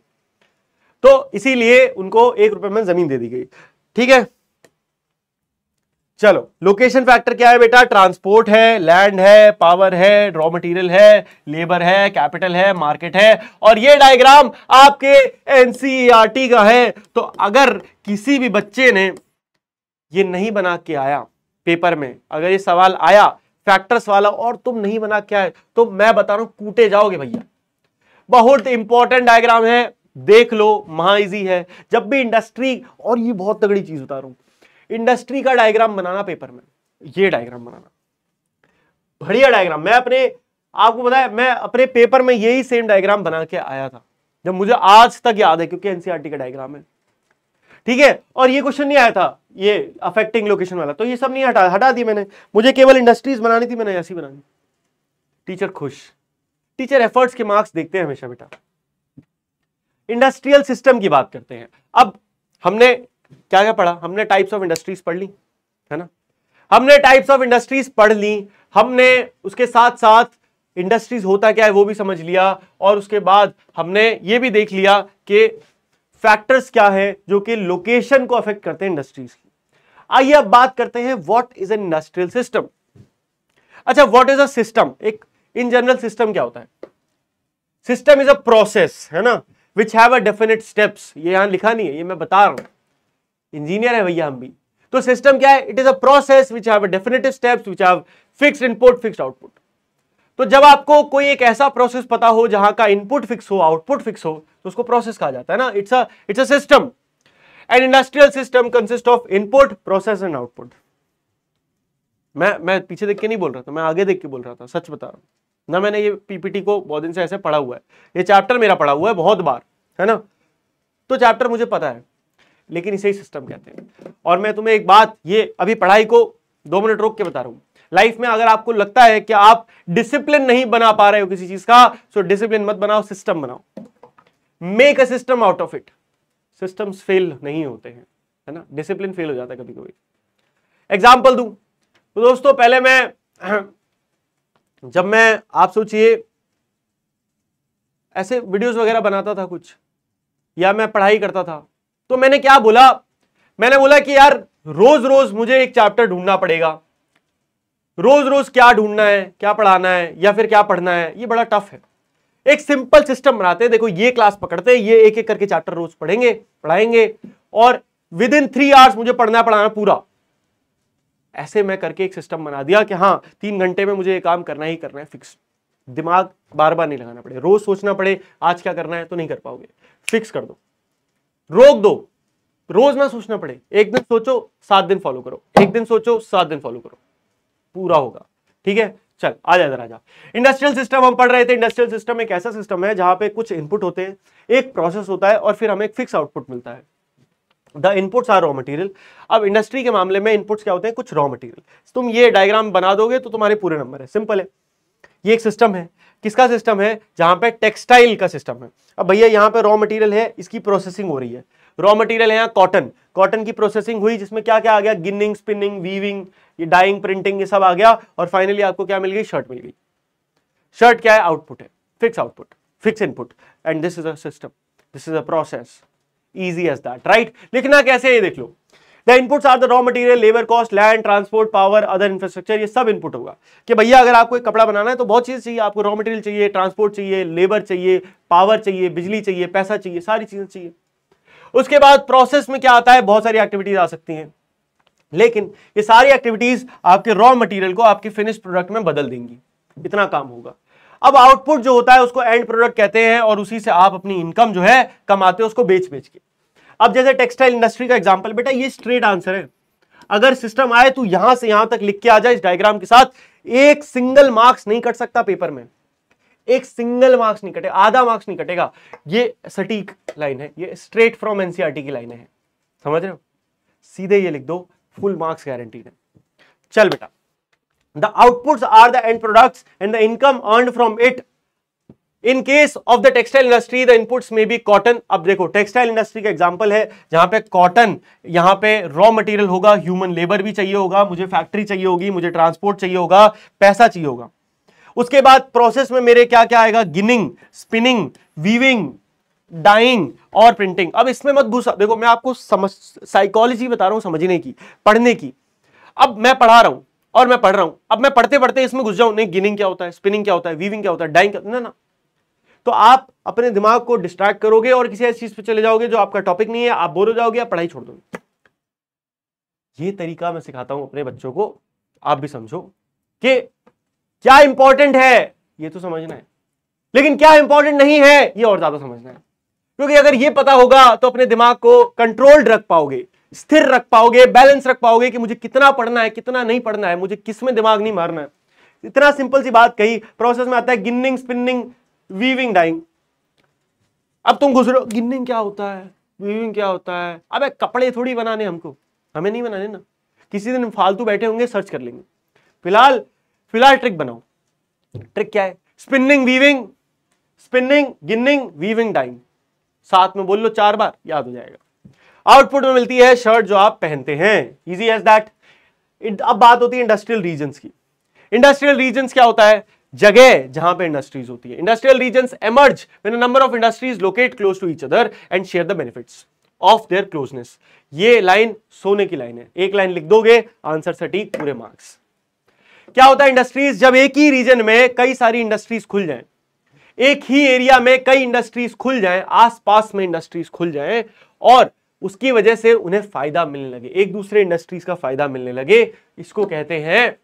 तो इसीलिए उनको 1 रुपए में जमीन दे दी गई। ठीक है, चलो लोकेशन फैक्टर क्या है बेटा? ट्रांसपोर्ट है, लैंड है, पावर है, रॉ मटेरियल है, लेबर है, कैपिटल है, मार्केट है। और ये डायग्राम आपके एनसीईआरटी का है। तो अगर किसी भी बच्चे ने ये नहीं बना के आया पेपर में, अगर ये सवाल आया फैक्टर्स वाला और तुम नहीं बना के आए, तो मैं बता रहा हूं कूटे जाओगे भैया। बहुत इंपॉर्टेंट डायग्राम है, देख लो, महा इजी है। जब भी इंडस्ट्री, और ये बहुत तगड़ी चीज बता रहा हूं, इंडस्ट्री का डायग्राम बनाना पेपर में, ये डायग्राम बनाना बढ़िया डायग्राम। मैं आपको पता है, मैं अपने पेपर में यही सेम डायग्राम बना के आया था, जब मुझे आज तक याद है, क्योंकि एनसीईआरटी का डायग्राम है। ठीक है, और ये क्वेश्चन नहीं आया था ये अफेक्टिंग लोकेशन वाला, तो ये सब नहीं हटा दी मैंने। मुझे केवल इंडस्ट्रीज बनानी थी, मैंने ऐसी बनानी। टीचर खुश, टीचर एफर्ट्स के मार्क्स देखते हैं हमेशा बेटा। इंडस्ट्रियल सिस्टम की बात करते हैं। अब हमने क्या क्या पढ़ा? हमने टाइप्स ऑफ इंडस्ट्रीज पढ़ ली, है ना? हमने टाइप्स ऑफ इंडस्ट्रीज पढ़ ली, हमने उसके साथ साथ इंडस्ट्रीज होता क्या है वो भी समझ लिया, और उसके बाद हमने ये भी देख लिया कि फैक्टर्स क्या है जो कि लोकेशन को अफेक्ट करते हैं इंडस्ट्रीज की। आइए अब बात करते हैं what is an industrial system. अच्छा, व्हाट इज अ सिस्टम? एक इन जनरल सिस्टम क्या होता है? सिस्टम इज अ प्रोसेस, है ना, which have a definite steps. ये यहां लिखा नहीं है, ये मैं बता रहा हूं, इंजीनियर है भैया हम भी। तो सिस्टम क्या है? It is a process which have a definitive steps which have fixed input, fixed output. तो जब आपको कोई एक ऐसा प्रोसेस पता हो जहां का इनपुट फिक्स हो, आउटपुट फिक्स हो, तो उसको प्रोसेस कहा जाता है ना। It's a system. An industrial system consist of input, process and output. मैं पीछे देख के नहीं बोल रहा था, मैं आगे देख के बोल रहा था, सच बता रहा हूं ना। मैंने ये पीपीटी को बहुत दिन से ऐसे पढ़ा हुआ है, ये चैप्टर मेरा पढ़ा हुआ है बहुत बार, है ना, तो चैप्टर मुझे पता है, लेकिन इसे ही सिस्टम कहते हैं। और मैं तुम्हें एक बात, ये अभी पढ़ाई को 2 मिनट रोक के बता रहा हूं, लाइफ में अगर आपको लगता है कि आप डिसिप्लिन नहीं बना पा रहे हो किसी चीज का, सो डिसिप्लिन मत बनाओ, सिस्टम बनाओ, make a system out of it. Systems fail नहीं होते हैं, है ना, डिसिप्लिन फेल हो जाता है कभी कभी। एग्जाम्पल दूं तो दोस्तों, पहले जब मैं आप सोचिए ऐसे वीडियोस वगैरह बनाता था कुछ, या मैं पढ़ाई करता था, तो मैंने क्या बोला, मैंने बोला कि यार रोज रोज मुझे एक चैप्टर ढूंढना पड़ेगा, रोज रोज क्या ढूंढना है, क्या पढ़ाना है या फिर क्या पढ़ना है, ये बड़ा टफ है। एक सिंपल सिस्टम बनाते हैं, देखो ये क्लास पकड़ते हैं, ये एक एक करके चैप्टर रोज पढ़ाएंगे और विद इन 3 आवर्स मुझे पढ़ाना पूरा। ऐसे मैं करके एक सिस्टम बना दिया कि हाँ 3 घंटे में मुझे ये काम करना ही करना है, फिक्स। दिमाग बार बार नहीं लगाना पड़े, रोज सोचना पड़े आज क्या करना है तो नहीं कर पाओगे, फिक्स कर दो, रोक दो, रोज ना सोचना पड़े, एक दिन सोचो 7 दिन फॉलो करो, एक दिन सोचो 7 दिन फॉलो करो, पूरा होगा। ठीक है, चल आ जा इधर आ जा। इंडस्ट्रियल सिस्टम हम पढ़ रहे थे। इंडस्ट्रियल सिस्टम एक ऐसा सिस्टम है जहां पे कुछ इनपुट होते हैं, एक प्रोसेस होता है और फिर हमें एक फिक्स आउटपुट मिलता है। The inputs are raw material. अब इंडस्ट्री के मामले में इनपुट्स क्या होते हैं, कुछ रॉ मटेरियल। तुम ये डायग्राम बना दोगे तो तुम्हारे पूरे नंबर है, सिंपल है। ये एक सिस्टम है, किसका सिस्टम है, जहां पे टेक्सटाइल का सिस्टम है। अब भैया यहां पे रॉ मटेरियल है, इसकी प्रोसेसिंग हो रही है। रॉ मटेरियल है यहाँ कॉटन, कॉटन की प्रोसेसिंग हुई, जिसमें क्या क्या आ गया, गिनिंग, स्पिनिंग, वीविंग, ये डाइंग, प्रिंटिंग, ये सब आ गया और फाइनली आपको क्या मिल गई, शर्ट मिल गई। शर्ट क्या है, आउटपुट है, fix output, fix input, and this is a system, this is a process, easy as that, right. लिखना कैसे है ये देख लो। The inputs are the raw material, labour cost, land, transport, power, other infrastructure, ये सब इनपुट होगा। कि भैया अगर आपको एक कपड़ा बनाना है तो बहुत चीज चाहिए, आपको रॉ मटेरियल चाहिए, ट्रांसपोर्ट चाहिए, लेबर चाहिए, पावर चाहिए, बिजली चाहिए, पैसा चाहिए, सारी चीजें चाहिए। उसके बाद प्रोसेस में क्या आता है, बहुत सारी एक्टिविटीज आ सकती हैं, लेकिन ये सारी एक्टिविटीज आपके रॉ मटेरियल को आपके फिनिश प्रोडक्ट में बदल देंगी, इतना काम होगा। अब आउटपुट जो होता है उसको एंड प्रोडक्ट कहते हैं और उसी से आप अपनी इनकम जो है कमाते हो, उसको बेच के। अब जैसे टेक्सटाइल इंडस्ट्री का एग्जांपल, बेटा ये स्ट्रेट आंसर है। अगर सिस्टम आए तो यहां से यहां तक लिख के आ जाए इस डायग्राम के साथ, एक सिंगल मार्क्स नहीं कट सकता पेपर में, एक सिंगल मार्क्स नहीं कटे, आधा मार्क्स नहीं कटेगा। ये सटीक लाइन है, ये स्ट्रेट फ्रॉम एनसीईआरटी की लाइन है, समझ रहे हो, सीधे ये लिख दो, फुल मार्क्स गारंटीड है। चल बेटा, the outputs are the end products and the income earned from it. In case of the textile industry the inputs may be cotton. अब देखो टेक्सटाइल इंडस्ट्री का एग्जांपल है जहां पे कॉटन, यहां पे रॉ मटेरियल होगा, ह्यूमन लेबर भी चाहिए होगा, मुझे फैक्ट्री चाहिए होगी, मुझे ट्रांसपोर्ट चाहिए होगा, पैसा चाहिए होगा। उसके बाद प्रोसेस में मेरे क्या क्या आएगा, गिनिंग, स्पिनिंग, वीविंग, डाइंग और प्रिंटिंग। अब इसमें मत घुसा, देखो मैं आपको साइकोलॉजी बता रहा हूं समझने की, पढ़ने की। अब मैं पढ़ा रहा हूं और मैं पढ़ रहा हूं, अब मैं पढ़ते पढ़ते इसमें घुस जाऊं, नहीं गिनिंग क्या होता है, स्पिनिंग क्या होता है, वीविंग क्या होता है, डाइंग क्या, ना, तो आप अपने दिमाग को डिस्ट्रैक्ट करोगे और किसी ऐसी चीज पे चले जाओगे जो आपका टॉपिक नहीं है, आप बोर हो जाओगे, आप पढ़ाई छोड़ दोगे। ये तरीका मैं सिखाता हूं अपने बच्चों को, आप भी समझो कि क्या इंपॉर्टेंट है ये तो समझना है, लेकिन क्या इंपॉर्टेंट नहीं है ये और ज्यादा समझना है। क्योंकि अगर ये पता होगा तो अपने दिमाग को कंट्रोल्ड रख पाओगे, स्थिर रख पाओगे, बैलेंस रख पाओगे कि मुझे कितना पढ़ना है, कितना नहीं पढ़ना है, मुझे किस में दिमाग नहीं मारना है। इतना सिंपल सी बात कही। प्रोसेस में आता है गिनिंग, स्पिनिंग, वीविंग, डाइंग। अब तुम घुस रहे हो, गिनिंग क्या होता है, वीविंग क्या होता है, अबे कपड़े थोड़ी बनाने हमको, हमें नहीं बनाने ना, किसी दिन फालतू बैठे होंगे सर्च कर लेंगे। फिलहाल ट्रिक बनाओ। ट्रिक क्या है, spinning, weaving, spinning, ginning, weaving, dyeing, साथ में बोल लो 4 बार, याद हो जाएगा। आउटपुट में मिलती है शर्ट जो आप पहनते हैं, इजी एज दैट। अब बात होती है इंडस्ट्रियल रीजन्स की। इंडस्ट्रियल रीजन्स क्या होता है, जगह जहां पे इंडस्ट्रीज होती है। Industrial regions emerge when a number of industries locate close to each other and share the benefits of their closeness. ये लाइन सोने की लाइन है, एक लाइन लिख दोगे आंसर सटीक, पूरे मार्क्स। क्या होता है इंडस्ट्रीज, जब एक ही रीजन में कई सारी इंडस्ट्रीज खुल जाएं, एक ही एरिया में कई इंडस्ट्रीज खुल जाएं, आसपास में इंडस्ट्रीज खुल जाएं और उसकी वजह से उन्हें फायदा मिलने लगे, एक दूसरे इंडस्ट्रीज का फायदा मिलने लगे, इसको कहते हैं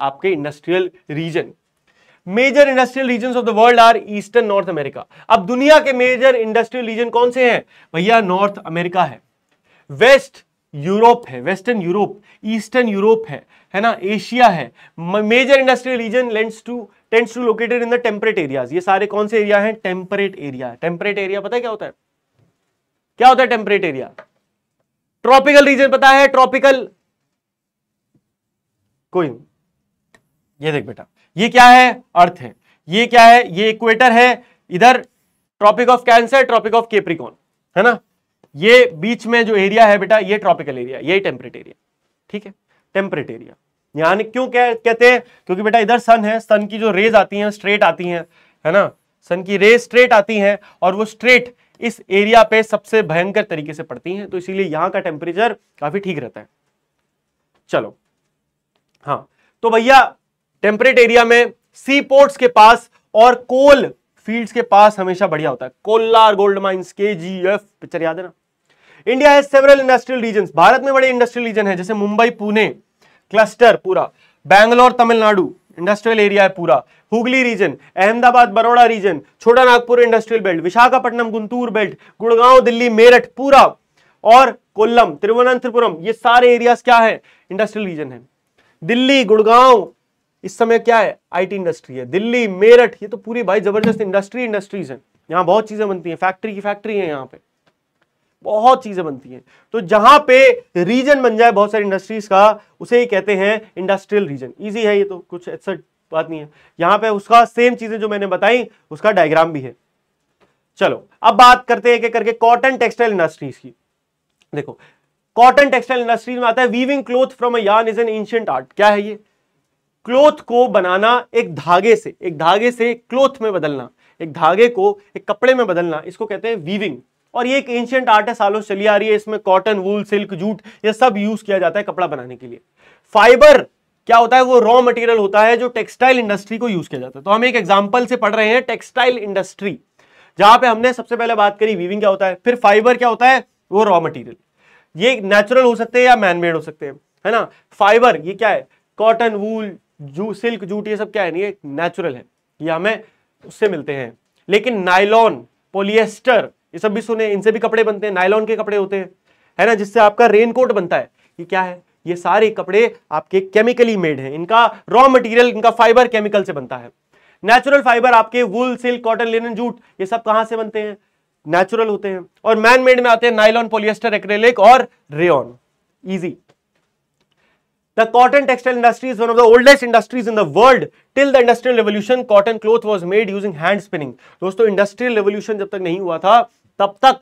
आपके industrial region. Major industrial regions of the world are eastern, North America. अब दुनिया के मेजर इंडस्ट्रियल रीजन कौन से हैं भैया, नॉर्थ अमेरिका है, वेस्ट यूरोप है, वेस्टर्न यूरोप, ईस्टर्न यूरोप है ना, एशिया है। Major industrial region tends to located in the temperate areas. ये सारे कौन से एरिया हैं, टेम्परेट एरिया। टेम्परेट एरिया पता है क्या होता है, क्या होता है टेम्परेट एरिया। ट्रॉपिकल रीजन पता है, ट्रॉपिकल कोई नहीं, ये देख बेटा, ये क्या है, अर्थ है, ये क्या है, ये इक्वेटर है, इधर Tropic of Cancer, Tropic of Capricorn, है ना, ये बीच में जो एरिया है बेटा ये ट्रॉपिकल एरिया, ये टेम्परेट एरिया, ठीक है, टेम्परेट एरिया। यानी क्यों कहते हैं, क्योंकि बेटा इधर सन है, सन की जो रेज आती हैं स्ट्रेट आती हैं, है ना, सन की रेज स्ट्रेट आती हैं और वो स्ट्रेट इस एरिया पे सबसे भयंकर तरीके से पड़ती हैं, तो इसीलिए यहां का टेम्परेचर काफी ठीक रहता है। चलो हाँ, तो भैया टेम्परेट एरिया में सी पोर्ट्स के पास और कोल फील्ड्स के पास हमेशा बढ़िया होता है, Kolar gold mines, KGF, picture याद है ना। India has several industrial regions, Bharat में बड़े इंडस्ट्रियल रीजन है, जैसे मुंबई पुणे क्लस्टर पूरा, बैंगलोर तमिलनाडु इंडस्ट्रियल एरिया है पूरा, हुगली रीजन, अहमदाबाद बड़ौदा रीजन, छोटा Nagpur industrial belt, Visakhapatnam Guntur belt, Gurgaon Delhi Meerut पूरा, और कोल्लम तिरुवनंतपुरम, ये सारे एरियाज क्या है, इंडस्ट्रियल रीजन है। दिल्ली गुड़गांव इस समय क्या है, आईटी इंडस्ट्री है, दिल्ली मेरठ ये तो पूरी भाई जबरदस्त इंडस्ट्रीज हैं, यहाँ बहुत चीजें बनती हैं, फैक्ट्री की फैक्ट्री है, यहाँ पे बहुत चीजें बनती हैं। तो जहां पे रीजन बन जाए बहुत सारी इंडस्ट्रीज का, उसे ही कहते हैं इंडस्ट्रियल रीजन। इजी है ये तो, कुछ ऐसा बात नहीं है। यहां पे उसका सेम चीजें जो मैंने बताई उसका डायग्राम भी है। चलो अब बात करते हैं करके कॉटन टेक्सटाइल इंडस्ट्रीज की। देखो कॉटन टेक्सटाइल इंडस्ट्रीज में आता है weaving cloth from a yarn is an ancient art. क्या है ये, क्लोथ को बनाना एक धागे से क्लोथ में बदलना, एक धागे को एक कपड़े में बदलना, इसको कहते हैं वीविंग। और ये एक एंशिएंट आर्ट है, सालों से चली आ रही है। इसमें कॉटन, वूल, सिल्क, जूट ये सब यूज किया जाता है कपड़ा बनाने के लिए। फाइबर क्या होता है, वो रॉ मटेरियल होता है जो टेक्सटाइल इंडस्ट्री को यूज किया जाता है। तो हम एक एग्जांपल से पढ़ रहे हैं टेक्सटाइल इंडस्ट्री, जहां पे हमने सबसे पहले बात करी वीविंग क्या होता है, फिर फाइबर क्या होता है, वो रॉ मटेरियल। ये नेचुरल हो सकते हैं या मैनमेड हो सकते हैं, है ना। फाइबर ये क्या है, कॉटन, वूल, सिल्क, जूट ये सब क्या है, ये नेचुरल है, ये हमें उससे मिलते हैं। लेकिन नायलॉन, पॉलिएस्टर ये सब भी सुने, इनसे भी कपड़े बनते हैं, नायलॉन के कपड़े होते हैं, है ना, जिससे आपका रेनकोट बनता है। ये क्या है, ये सारे कपड़े आपके केमिकली मेड हैं, इनका रॉ मटेरियल, इनका फाइबर केमिकल से बनता है। नेचुरल फाइबर आपके वूल, सिल्क, कॉटन, लिनन, जूट ये सब कहां से बनते हैं, नेचुरल होते हैं। और मैन मेड में आते हैं नायलॉन, पॉलिएस्टर, एक्रेलिक और rayon. Easy. The cotton textile industry is one of the oldest industries in the world. Till the industrial revolution, cotton cloth was made using hand spinning. दोस्तों इंडस्ट्रियल रेवोल्यूशन जब तक नहीं हुआ था तब तक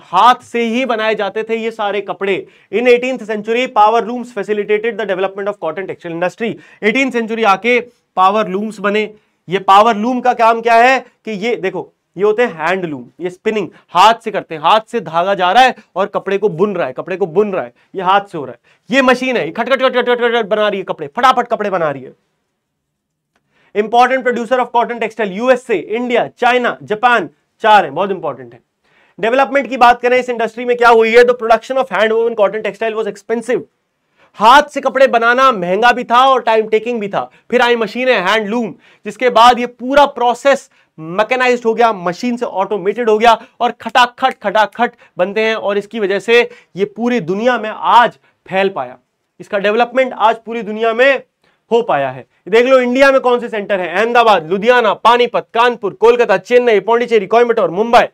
हाथ से ही बनाए जाते थे ये सारे कपड़े। इन 18th century, power looms facilitated the development of cotton textile industry. 18th century आके पावर लूम्स बने। ये पावर लूम का काम क्या है कि ये देखो, ये होते हैं हैंड लूम, ये स्पिनिंग हाथ से करते हैं, हाथ से धागा जा रहा है और कपड़े को बुन रहा है, ये हाथ से हो रहा है। ये मशीन है, खट खट खट खट खट बना रही है कपड़े, फटाफट कपड़े बना रही है। Important producer of cotton textile USA, India, China, Japan, चार है, बहुत इंपॉर्टेंट है। डेवलपमेंट की बात करें इस इंडस्ट्री में क्या हुई है, तो production of hand woven cotton textile was expensive. हाथ से कपड़े बनाना महंगा भी था और टाइम टेकिंग भी था। फिर आई मशीनें, हैंडलूम, जिसके बाद ये पूरा प्रोसेस मैकेनाइज्ड हो गया, मशीन से ऑटोमेटेड हो गया और खटाखट बनते हैं। और इसकी वजह से ये पूरी दुनिया में आज फैल पाया, इसका डेवलपमेंट आज पूरी दुनिया में हो पाया है। देख लो इंडिया में कौन से सेंटर है, अहमदाबाद, लुधियाना, पानीपत, कानपुर, कोलकाता, चेन्नई, पौंडीचेरी, कोयम्बटूर, मुंबई,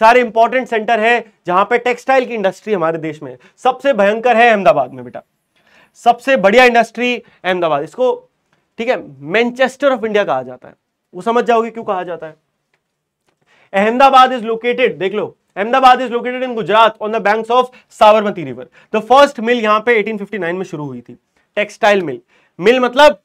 सारे इंपॉर्टेंट सेंटर है जहां पे टेक्सटाइल की इंडस्ट्री हमारे देश में सबसे भयंकर है अहमदाबाद में बेटा। सबसे बढ़िया इंडस्ट्री अहमदाबाद, इसको ठीक है मैनचेस्टर ऑफ इंडिया कहा जाता है। वो समझ जाओगे क्यों कहा जाता है। अहमदाबाद इज लोकेटेड, देख लो, Ahmedabad is located in Gujarat on the banks of Sabarmati river. The first mill यहां पे 1859 में शुरू हुई थी, टेक्सटाइल मिल। मिल मतलब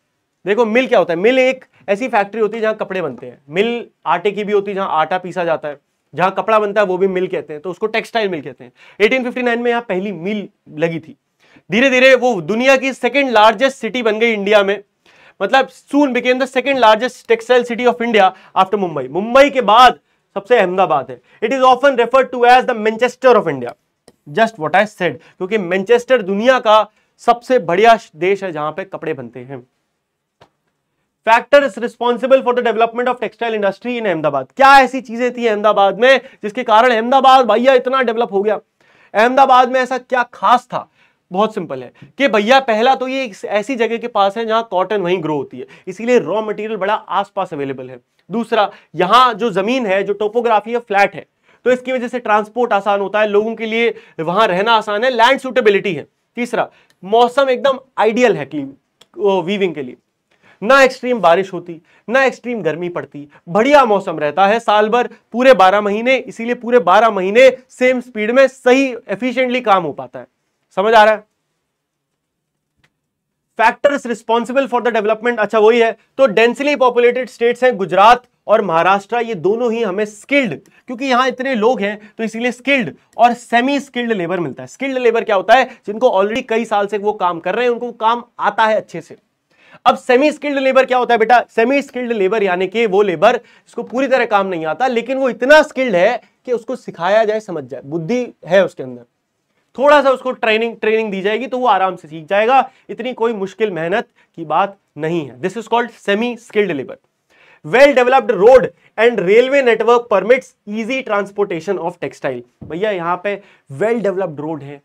देखो मिल क्या होता है, मिल एक ऐसी फैक्ट्री होती है जहां कपड़े बनते हैं। मिल आटे की भी होती है, जहां आटा पीसा जाता है, जहां कपड़ा बनता है वो भी मिल कहते हैं, तो उसको टेक्सटाइल मिल कहते हैं। 1859 में यहां पहली मिल लगी थी। धीरे धीरे वो दुनिया की सेकंड लार्जेस्ट सिटी बन गई इंडिया में, मतलब soon became the second largest textile city of India after Mumbai. Mumbai के बाद सबसे अहमदाबाद है। It is often referred to as the Manchester of India, just what I said, क्योंकि मैनचेस्टर दुनिया का सबसे बढ़िया देश है जहां पे कपड़े बनते हैं। Factors responsible for the development of textile industry in Ahmedabad. क्या ऐसी चीजें थी अहमदाबाद में जिसके कारण अहमदाबाद भैया इतना डेवलप हो गया। अहमदाबाद में ऐसा क्या खास था, बहुत सिंपल है कि भैया पहला तो ये ऐसी जगह के पास है जहां कॉटन वहीं ग्रो होती है, इसीलिए रॉ मटेरियल बड़ा आसपास अवेलेबल है। दूसरा, यहां जो जमीन है, जो टोपोग्राफी है, फ्लैट है, तो इसकी वजह से ट्रांसपोर्ट आसान होता है, लोगों के लिए वहां रहना आसान है, लैंड सूटेबिलिटी है। तीसरा, मौसम एकदम आइडियल है वीविंग के लिए। ना एक्सट्रीम बारिश होती, ना एक्सट्रीम गर्मी पड़ती, बढ़िया मौसम रहता है साल भर, पूरे 12 महीने, इसीलिए पूरे 12 महीने सेम स्पीड में सही एफिशिएंटली काम हो पाता है। समझ आ रहा है? Factors responsible for the development, अच्छा वही है। तो डेंसली पॉपुलेटेड स्टेट्स हैं गुजरात और महाराष्ट्र, ये दोनों ही हमें स्किल्ड, क्योंकि यहां इतने लोग हैं तो इसीलिए स्किल्ड और सेमी स्किल्ड लेबर मिलता है। स्किल्ड लेबर क्या होता है? जिनको ऑलरेडी कई साल से वो काम कर रहे हैं, उनको काम आता है अच्छे से। अब सेमी स्किल्ड लेबर क्या होता है बेटा? सेमी स्किल्ड लेबर यानी कि वो लेबर जिसको पूरी तरह काम नहीं आता, लेकिन वो इतना स्किल्ड है कि उसको सिखाया जाए, समझ जाए, बुद्धि है उसके अंदर, थोड़ा सा उसको ट्रेनिंग दी जाएगी तो वो आराम से सीख जाएगा, इतनी कोई मुश्किल मेहनत की बात नहीं है। This is called semi skilled labour. Well developed road and railway network permits easy transportation of textile. भैया यहां पे वेल डेवलप्ड रोड है,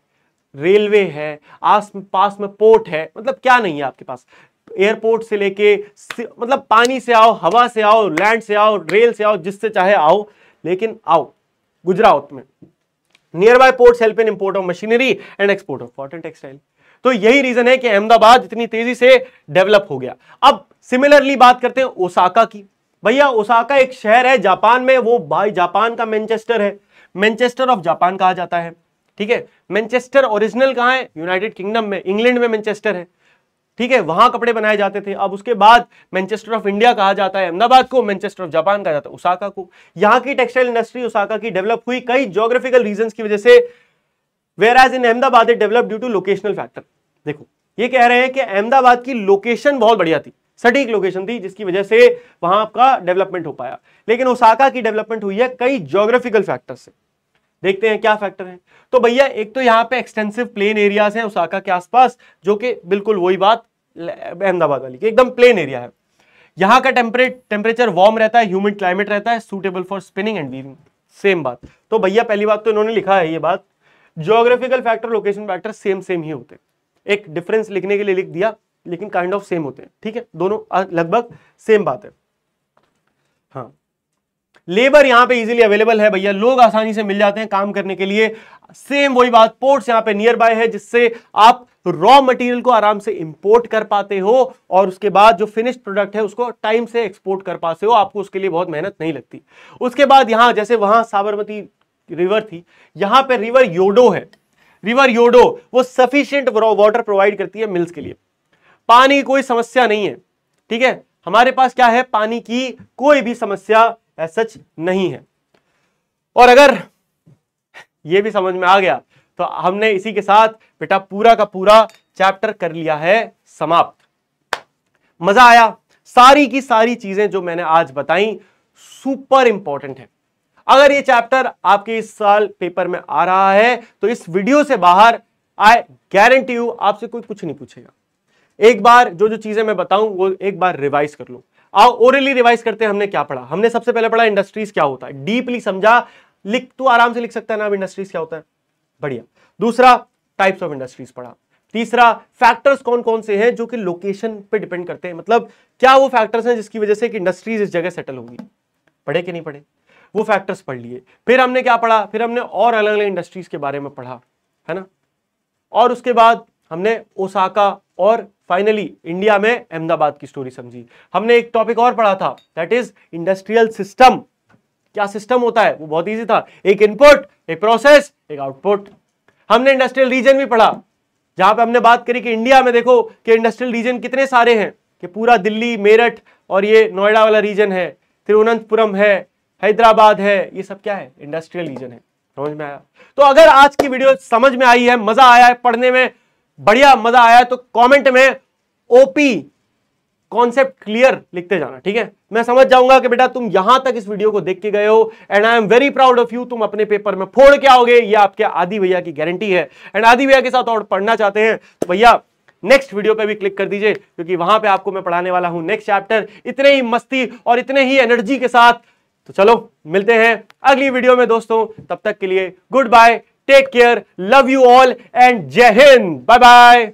रेलवे है, पास में पोर्ट है, मतलब क्या नहीं है आपके पास? एयरपोर्ट से लेके मतलब पानी से आओ, हवा से आओ, लैंड से आओ, रेल से आओ, जिससे चाहे आओ, लेकिन आओ गुजरात में। Near by ports help in import of machinery and export of cotton textile. तो यही रीजन है कि अहमदाबाद इतनी तेजी से डेवलप हो गया। अब सिमिलरली बात करते हैं ओसाका की। भैया ओसाका एक शहर है जापान में, वो भाई जापान का मैनचेस्टर है, मैनचेस्टर ऑफ जापान कहा जाता है। ठीक है, मैनचेस्टर ओरिजिनल कहां है? यूनाइटेड किंगडम में, इंग्लैंड में मैनचेस्टर है। ठीक है, वहां कपड़े बनाए जाते थे। अब उसके बाद मैनचेस्टर ऑफ इंडिया कहा जाता है अहमदाबाद को, मैनचेस्टर ऑफ जापान कहा जाता है ओसाका को। यहां की टेक्सटाइल इंडस्ट्री ओसाका की डेवलप हुई कई ज्योग्राफिकल रीजंस की वजह से, whereas in Ahmedabad it develop due to locational factor. देखो ये कह रहे हैं कि अहमदाबाद की लोकेशन बहुत बढ़िया थी, सटीक लोकेशन थी, जिसकी वजह से वहां का डेवलपमेंट हो पाया। लेकिन ओसाका की डेवलपमेंट हुई है कई ज्योग्राफिकल फैक्टर से। देखते हैं क्या फैक्टर है। तो भैया एक तो यहाँ पे एक्सटेंसिव प्लेन एरियाज हैं ओसाका के आसपास, जो कि बिल्कुल वही बात अहमदाबाद वाली की, एकदम प्लेन एरिया है। यहाँ का टेम्परेचर वार्म रहता है, ह्यूमिड क्लाइमेट रहता है, suitable for spinning and weaving. Same बात। तो भैया पहली बात तो इन्होंने लिखा है ये बात, geographical factor location factor same ही होते हैं। एक डिफरेंस लिखने के लिए लिख दिया, लेकिन काइंड ऑफ सेम होते हैं। ठीक है, दोनों लगभग सेम बात है। हाँ, लेबर यहां पे इजीली अवेलेबल है भैया, लोग आसानी से मिल जाते हैं काम करने के लिए। सेम वही बात, पोर्ट्स यहां पे नियर बाय है, जिससे आप रॉ मटेरियल को आराम से इंपोर्ट कर पाते हो और उसके बाद जो फिनिश्ड प्रोडक्ट है उसको टाइम से एक्सपोर्ट कर पाते हो, आपको उसके लिए बहुत मेहनत नहीं लगती। उसके बाद यहां जैसे वहां साबरमती रिवर थी, यहां पे रिवर योडो है। रिवर योडो वो सफिशिएंट वाटर प्रोवाइड करती है मिल्स के लिए, पानी की कोई समस्या नहीं है। ठीक है, हमारे पास क्या है? पानी की कोई भी समस्या सच नहीं है। और अगर ये भी समझ में आ गया तो हमने इसी के साथ बेटा पूरा का पूरा चैप्टर कर लिया है समाप्त। मजा आया? सारी की सारी चीजें जो मैंने आज बताई सुपर इंपॉर्टेंट है। अगर ये चैप्टर आपके इस साल पेपर में आ रहा है तो इस वीडियो से बाहर आई गारंटी यू आपसे कोई कुछ नहीं पूछेगा। एक बार जो चीजें मैं बताऊं वो एक बार रिवाइज कर लो। आओ ओरली रिवाइज करते हैं। हमने क्या पढ़ा? हमने सबसे पहले पढ़ा इंडस्ट्रीज क्या होता है, डीपली समझा। लिख तू आराम से लिख सकता है ना इंडस्ट्रीज क्या होता है, बढ़िया। दूसरा टाइप्स ऑफ इंडस्ट्रीज पढ़ा। तीसरा फैक्टर्स कौन कौन से हैं जो कि लोकेशन पे डिपेंड करते हैं, मतलब क्या वो फैक्टर्स हैं जिसकी वजह से कि इंडस्ट्रीज इस जगह सेटल होगी। पढ़े कि नहीं पढ़े? वो फैक्टर्स पढ़ लिए। फिर हमने क्या पढ़ा? फिर हमने और अलग अलग इंडस्ट्रीज के बारे में पढ़ा, है ना। और उसके बाद हमने ओसाका और फाइनली इंडिया में अहमदाबाद की स्टोरी समझी। हमने एक टॉपिक और पढ़ा था, दैट इज इंडस्ट्रियल सिस्टम। क्या सिस्टम होता है? वो बहुत इजी था, एक इनपुट, एक प्रोसेस, एक आउटपुट। हमने इंडस्ट्रियल रीजन भी पढ़ा, जहां पे हमने बात करी कि इंडिया में देखो कि इंडस्ट्रियल रीजन कितने सारे हैं, कि पूरा दिल्ली, मेरठ और ये नोएडा वाला रीजन है, तिरुवनंतपुरम है, हैदराबाद है, ये सब क्या है? इंडस्ट्रियल रीजन है। समझ में आया? तो अगर आज की वीडियो समझ में आई है, मजा आया है पढ़ने में, बढ़िया मजा आया है, तो कमेंट में ओपी कॉन्सेप्ट क्लियर लिखते जाना। ठीक है, मैं समझ जाऊंगा कि बेटा तुम यहां तक इस वीडियो को देख के गए हो and I am very proud of you. तुम अपने पेपर में फोड़ के आओगे, ये आपके आदि भैया की गारंटी है। एंड आदि भैया के साथ और पढ़ना चाहते हैं तो भैया नेक्स्ट वीडियो पे भी क्लिक कर दीजिए, क्योंकि वहां पे आपको मैं पढ़ाने वाला हूं नेक्स्ट चैप्टर इतने ही मस्ती और इतने ही एनर्जी के साथ। तो चलो मिलते हैं अगली वीडियो में दोस्तों, तब तक के लिए goodbye, take care, love you all and जय हिंद, बाय बाय।